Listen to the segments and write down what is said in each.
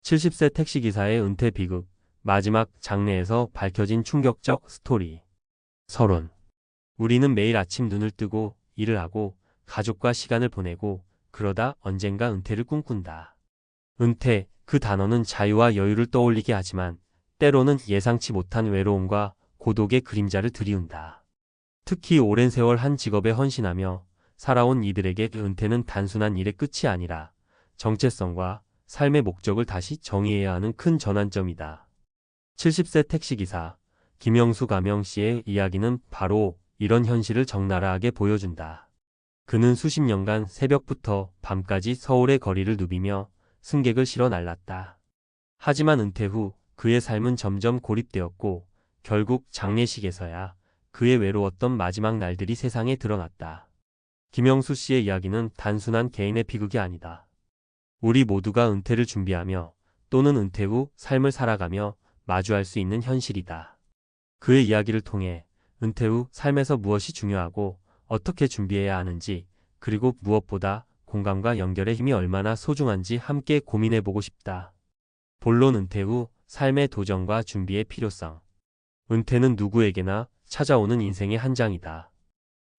70세 택시기사의 은퇴 비극, 마지막 장례에서 밝혀진 충격적 스토리. 서론. 우리는 매일 아침 눈을 뜨고 일을 하고 가족과 시간을 보내고 그러다 언젠가 은퇴를 꿈꾼다. 은퇴, 그 단어는 자유와 여유를 떠올리게 하지만 때로는 예상치 못한 외로움과 고독의 그림자를 드리운다. 특히 오랜 세월 한 직업에 헌신하며 살아온 이들에게 은퇴는 단순한 일의 끝이 아니라 정체성과 삶의 목적을 다시 정의해야 하는 큰 전환점이다. 70세 택시기사 김영수 가명 씨의 이야기는 바로 이런 현실을 적나라하게 보여준다. 그는 수십 년간 새벽부터 밤까지 서울의 거리를 누비며 승객을 실어 날랐다. 하지만 은퇴 후 그의 삶은 점점 고립되었고 결국 장례식에서야 그의 외로웠던 마지막 날들이 세상에 드러났다. 김영수 씨의 이야기는 단순한 개인의 비극이 아니다. 우리 모두가 은퇴를 준비하며 또는 은퇴 후 삶을 살아가며 마주할 수 있는 현실이다. 그의 이야기를 통해 은퇴 후 삶에서 무엇이 중요하고 어떻게 준비해야 하는지, 그리고 무엇보다 공감과 연결의 힘이 얼마나 소중한지 함께 고민해보고 싶다. 본론. 은퇴 후 삶의 도전과 준비의 필요성. 은퇴는 누구에게나 찾아오는 인생의 한 장이다.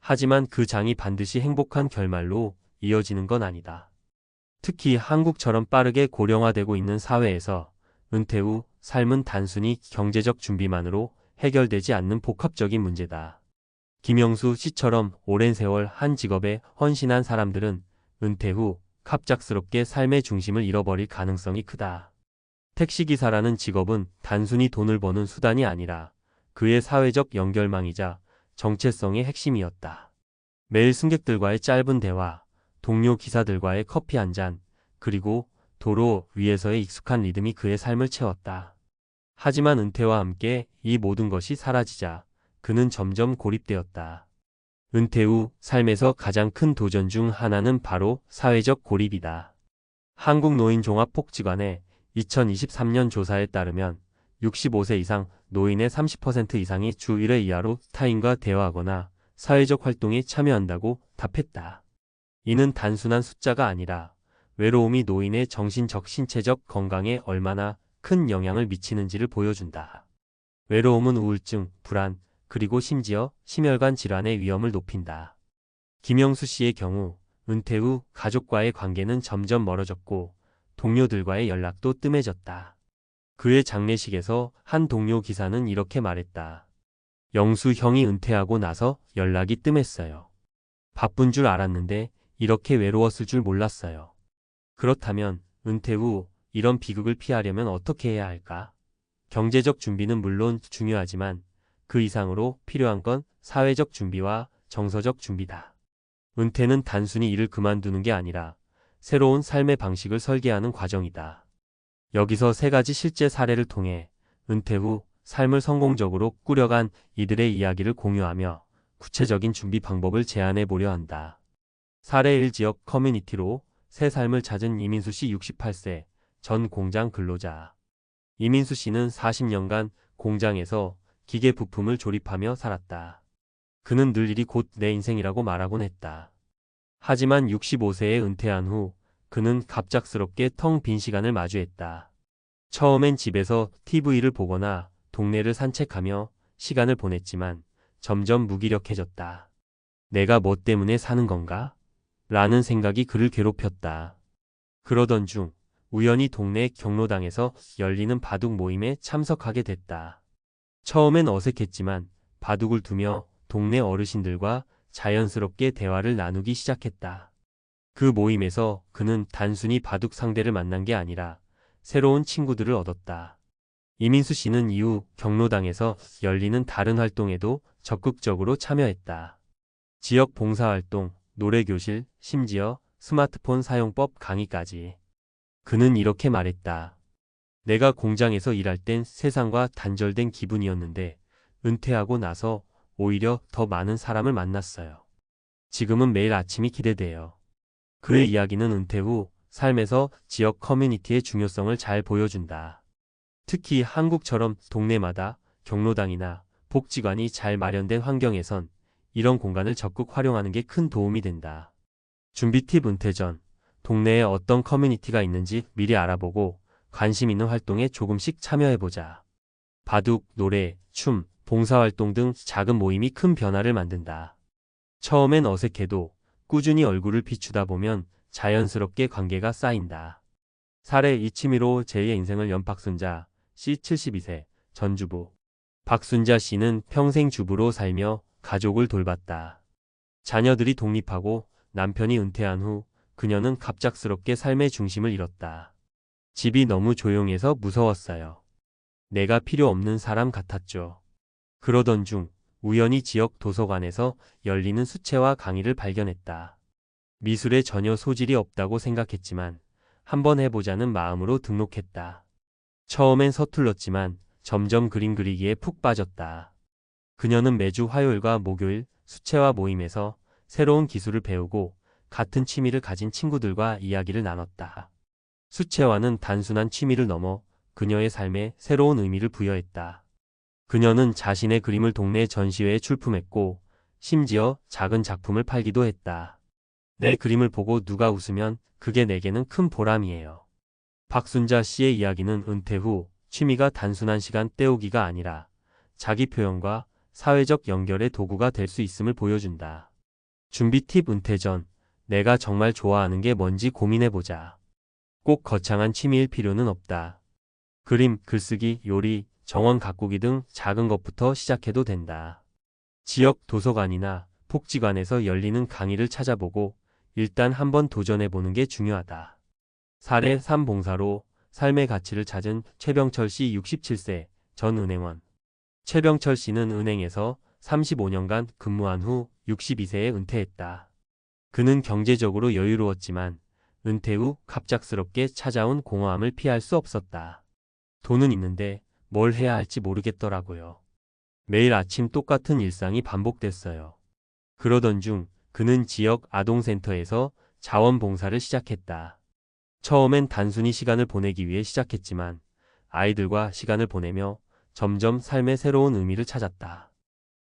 하지만 그 장이 반드시 행복한 결말로 이어지는 건 아니다. 특히 한국처럼 빠르게 고령화되고 있는 사회에서 은퇴 후 삶은 단순히 경제적 준비만으로 해결되지 않는 복합적인 문제다. 김영수 씨처럼 오랜 세월 한 직업에 헌신한 사람들은 은퇴 후 갑작스럽게 삶의 중심을 잃어버릴 가능성이 크다. 택시기사라는 직업은 단순히 돈을 버는 수단이 아니라 그의 사회적 연결망이자 정체성의 핵심이었다. 매일 승객들과의 짧은 대화, 동료 기사들과의 커피 한 잔, 그리고 도로 위에서의 익숙한 리듬이 그의 삶을 채웠다. 하지만 은퇴와 함께 이 모든 것이 사라지자 그는 점점 고립되었다. 은퇴 후 삶에서 가장 큰 도전 중 하나는 바로 사회적 고립이다. 한국노인종합복지관의 2023년 조사에 따르면 65세 이상 노인의 30% 이상이 주 1회 이하로 타인과 대화하거나 사회적 활동에 참여한다고 답했다. 이는 단순한 숫자가 아니라 외로움이 노인의 정신적, 신체적 건강에 얼마나 큰 영향을 미치는지를 보여준다. 외로움은 우울증, 불안, 그리고 심지어 심혈관 질환의 위험을 높인다. 김영수 씨의 경우 은퇴 후 가족과의 관계는 점점 멀어졌고 동료들과의 연락도 뜸해졌다. 그의 장례식에서 한 동료 기사는 이렇게 말했다. 영수 형이 은퇴하고 나서 연락이 뜸했어요. 바쁜 줄 알았는데 이렇게 외로웠을 줄 몰랐어요. 그렇다면 은퇴 후 이런 비극을 피하려면 어떻게 해야 할까? 경제적 준비는 물론 중요하지만 그 이상으로 필요한 건 사회적 준비와 정서적 준비다. 은퇴는 단순히 일을 그만두는 게 아니라 새로운 삶의 방식을 설계하는 과정이다. 여기서 세 가지 실제 사례를 통해 은퇴 후 삶을 성공적으로 꾸려간 이들의 이야기를 공유하며 구체적인 준비 방법을 제안해 보려 한다. 사례 1. 지역 커뮤니티로 새 삶을 찾은 이민수 씨 68세, 전 공장 근로자. 이민수 씨는 40년간 공장에서 기계 부품을 조립하며 살았다. 그는 늘 일이 곧 내 인생이라고 말하곤 했다. 하지만 65세에 은퇴한 후 그는 갑작스럽게 텅 빈 시간을 마주했다. 처음엔 집에서 TV를 보거나 동네를 산책하며 시간을 보냈지만 점점 무기력해졌다. 내가 뭐 때문에 사는 건가? 라는 생각이 그를 괴롭혔다. 그러던 중 우연히 동네 경로당에서 열리는 바둑 모임에 참석하게 됐다. 처음엔 어색했지만 바둑을 두며 동네 어르신들과 자연스럽게 대화를 나누기 시작했다. 그 모임에서 그는 단순히 바둑 상대를 만난 게 아니라 새로운 친구들을 얻었다. 이민수 씨는 이후 경로당에서 열리는 다른 활동에도 적극적으로 참여했다. 지역 봉사활동, 노래교실, 심지어 스마트폰 사용법 강의까지. 그는 이렇게 말했다. 내가 공장에서 일할 땐 세상과 단절된 기분이었는데 은퇴하고 나서 오히려 더 많은 사람을 만났어요. 지금은 매일 아침이 기대돼요. 그의 이야기는 은퇴 후 삶에서 지역 커뮤니티의 중요성을 잘 보여준다. 특히 한국처럼 동네마다 경로당이나 복지관이 잘 마련된 환경에선 이런 공간을 적극 활용하는 게 큰 도움이 된다. 준비 팁. 은퇴 전 동네에 어떤 커뮤니티가 있는지 미리 알아보고 관심 있는 활동에 조금씩 참여해보자. 바둑, 노래, 춤, 봉사활동 등 작은 모임이 큰 변화를 만든다. 처음엔 어색해도 꾸준히 얼굴을 비추다 보면 자연스럽게 관계가 쌓인다. 사례 이 취미로 제2의 인생을 연 박순자 씨 72세 전주부. 박순자 씨는 평생 주부로 살며 가족을 돌봤다. 자녀들이 독립하고 남편이 은퇴한 후 그녀는 갑작스럽게 삶의 중심을 잃었다. 집이 너무 조용해서 무서웠어요. 내가 필요 없는 사람 같았죠. 그러던 중 우연히 지역 도서관에서 열리는 수채화 강의를 발견했다. 미술에 전혀 소질이 없다고 생각했지만 한번 해보자는 마음으로 등록했다. 처음엔 서툴렀지만 점점 그림 그리기에 푹 빠졌다. 그녀는 매주 화요일과 목요일 수채화 모임에서 새로운 기술을 배우고 같은 취미를 가진 친구들과 이야기를 나눴다. 수채화는 단순한 취미를 넘어 그녀의 삶에 새로운 의미를 부여했다. 그녀는 자신의 그림을 동네 전시회에 출품했고 심지어 작은 작품을 팔기도 했다. 내 그림을 보고 누가 웃으면 그게 내게는 큰 보람이에요. 박순자 씨의 이야기는 은퇴 후 취미가 단순한 시간 때우기가 아니라 자기 표현과 사회적 연결의 도구가 될 수 있음을 보여준다. 준비 팁. 은퇴 전 내가 정말 좋아하는 게 뭔지 고민해보자. 꼭 거창한 취미일 필요는 없다. 그림, 글쓰기, 요리, 정원 가꾸기 등 작은 것부터 시작해도 된다. 지역 도서관이나 복지관에서 열리는 강의를 찾아보고 일단 한번 도전해보는 게 중요하다. 사례 3. 봉사로 삶의 가치를 찾은 최병철 씨 67세 전 은행원. 최병철 씨는 은행에서 35년간 근무한 후 62세에 은퇴했다. 그는 경제적으로 여유로웠지만 은퇴 후 갑작스럽게 찾아온 공허함을 피할 수 없었다. 돈은 있는데 뭘 해야 할지 모르겠더라고요. 매일 아침 똑같은 일상이 반복됐어요. 그러던 중 그는 지역 아동센터에서 자원봉사를 시작했다. 처음엔 단순히 시간을 보내기 위해 시작했지만 아이들과 시간을 보내며 점점 삶의 새로운 의미를 찾았다.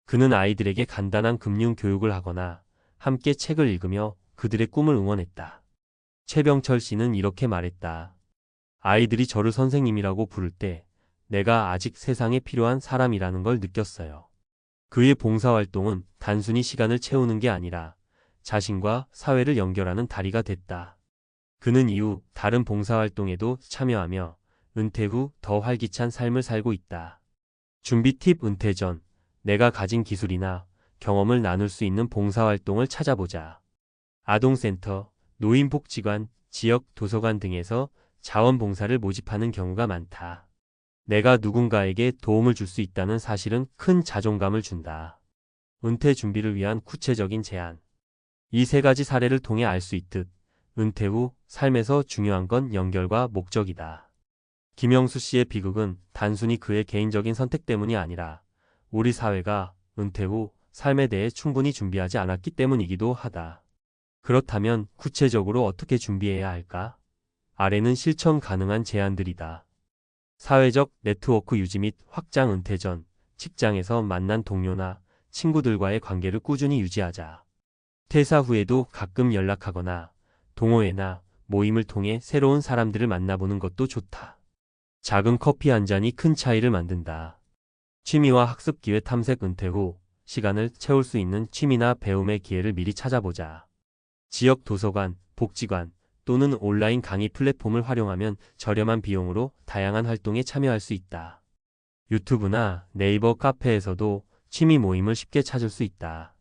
그는 아이들에게 간단한 금융 교육을 하거나 함께 책을 읽으며 그들의 꿈을 응원했다. 최병철 씨는 이렇게 말했다. 아이들이 저를 선생님이라고 부를 때 내가 아직 세상에 필요한 사람이라는 걸 느꼈어요. 그의 봉사활동은 단순히 시간을 채우는 게 아니라 자신과 사회를 연결하는 다리가 됐다. 그는 이후 다른 봉사활동에도 참여하며 은퇴 후 더 활기찬 삶을 살고 있다. 준비 팁. 은퇴 전 내가 가진 기술이나 경험을 나눌 수 있는 봉사활동을 찾아보자. 아동센터, 노인복지관, 지역 도서관 등에서 자원봉사를 모집하는 경우가 많다. 내가 누군가에게 도움을 줄 수 있다는 사실은 큰 자존감을 준다. 은퇴 준비를 위한 구체적인 제안. 이 세 가지 사례를 통해 알 수 있듯 은퇴 후 삶에서 중요한 건 연결과 목적이다. 김영수 씨의 비극은 단순히 그의 개인적인 선택 때문이 아니라 우리 사회가 은퇴 후 삶에 대해 충분히 준비하지 않았기 때문이기도 하다. 그렇다면 구체적으로 어떻게 준비해야 할까? 아래는 실천 가능한 제안들이다. 사회적 네트워크 유지 및 확장. 은퇴 전 직장에서 만난 동료나 친구들과의 관계를 꾸준히 유지하자. 퇴사 후에도 가끔 연락하거나 동호회나 모임을 통해 새로운 사람들을 만나보는 것도 좋다. 작은 커피 한 잔이 큰 차이를 만든다. 취미와 학습 기회 탐색. 은퇴 후 시간을 채울 수 있는 취미나 배움의 기회를 미리 찾아보자. 지역 도서관, 복지관 또는 온라인 강의 플랫폼을 활용하면 저렴한 비용으로 다양한 활동에 참여할 수 있다. 유튜브나 네이버 카페에서도 취미 모임을 쉽게 찾을 수 있다.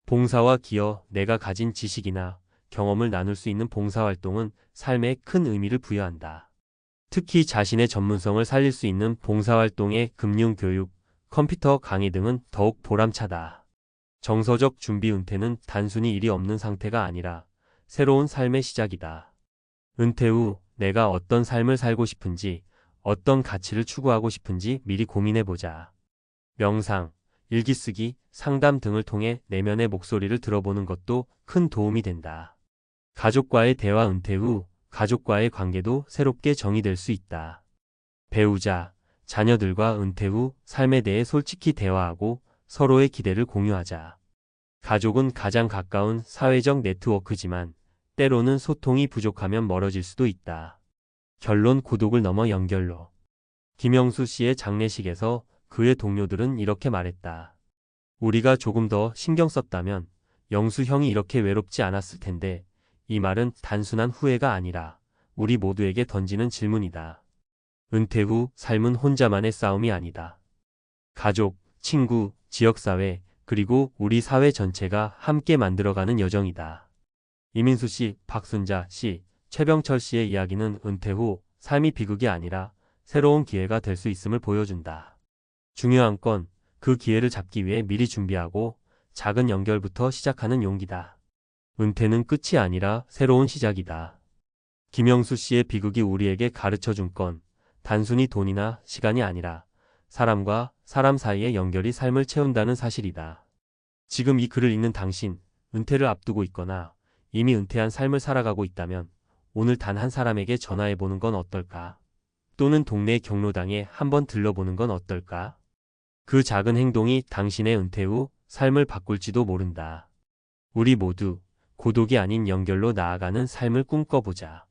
봉사와 기여. 내가 가진 지식이나 경험을 나눌 수 있는 봉사활동은 삶에 큰 의미를 부여한다. 특히 자신의 전문성을 살릴 수 있는 봉사활동의 금융교육, 컴퓨터 강의 등은 더욱 보람차다. 정서적 준비. 은퇴는 단순히 일이 없는 상태가 아니라 새로운 삶의 시작이다. 은퇴 후 내가 어떤 삶을 살고 싶은지, 어떤 가치를 추구하고 싶은지 미리 고민해보자. 명상, 일기쓰기, 상담 등을 통해 내면의 목소리를 들어보는 것도 큰 도움이 된다. 가족과의 대화. 은퇴 후 가족과의 관계도 새롭게 정의될 수 있다. 배우자, 자녀들과 은퇴 후 삶에 대해 솔직히 대화하고 서로의 기대를 공유하자. 가족은 가장 가까운 사회적 네트워크지만 때로는 소통이 부족하면 멀어질 수도 있다. 결론 고독을 넘어 연결로. 김영수 씨의 장례식에서 그의 동료들은 이렇게 말했다. 우리가 조금 더 신경 썼다면 영수 형이 이렇게 외롭지 않았을 텐데 이 말은 단순한 후회가 아니라 우리 모두에게 던지는 질문이다. 은퇴 후 삶은 혼자만의 싸움이 아니다. 가족, 친구, 지역사회, 그리고 우리 사회 전체가 함께 만들어가는 여정이다. 이민수 씨, 박순자 씨, 최병철 씨의 이야기는 은퇴 후 삶이 비극이 아니라 새로운 기회가 될 수 있음을 보여준다. 중요한 건 그 기회를 잡기 위해 미리 준비하고 작은 연결부터 시작하는 용기다. 은퇴는 끝이 아니라 새로운 시작이다. 김영수 씨의 비극이 우리에게 가르쳐준 건 단순히 돈이나 시간이 아니라 사람과 사람 사이의 연결이 삶을 채운다는 사실이다. 지금 이 글을 읽는 당신, 은퇴를 앞두고 있거나 이미 은퇴한 삶을 살아가고 있다면 오늘 단 한 사람에게 전화해보는 건 어떨까? 또는 동네 경로당에 한번 들러보는 건 어떨까? 그 작은 행동이 당신의 은퇴 후 삶을 바꿀지도 모른다. 우리 모두 고독이 아닌 연결로 나아가는 삶을 꿈꿔보자.